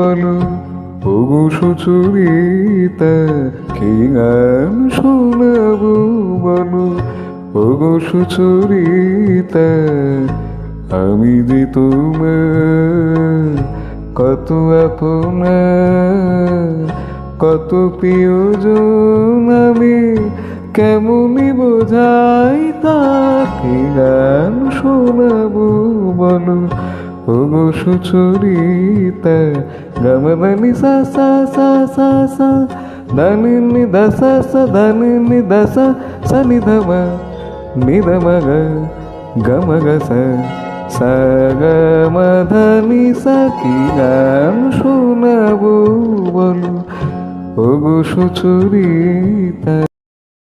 বলো ওগো সুচরিতা, কি গান শোনাবো বলো ওগো সুচরিতা। আমি যে তোমার কত আপনা, কত প্রিয়জন আমি, কেমনই বোঝাই তাকে গান শোনাবো বলো ওগো সুচরিতা। গমনি সা সা সা সা সা, ধানি নি দা সা সা, ধানি নি দা সা সা নি ধা মা, নি ধা মা গা গা মা গা সা, সা গা মা ধা নি সা। কি গান শোনাবো বলো ওগো সুচরিতা।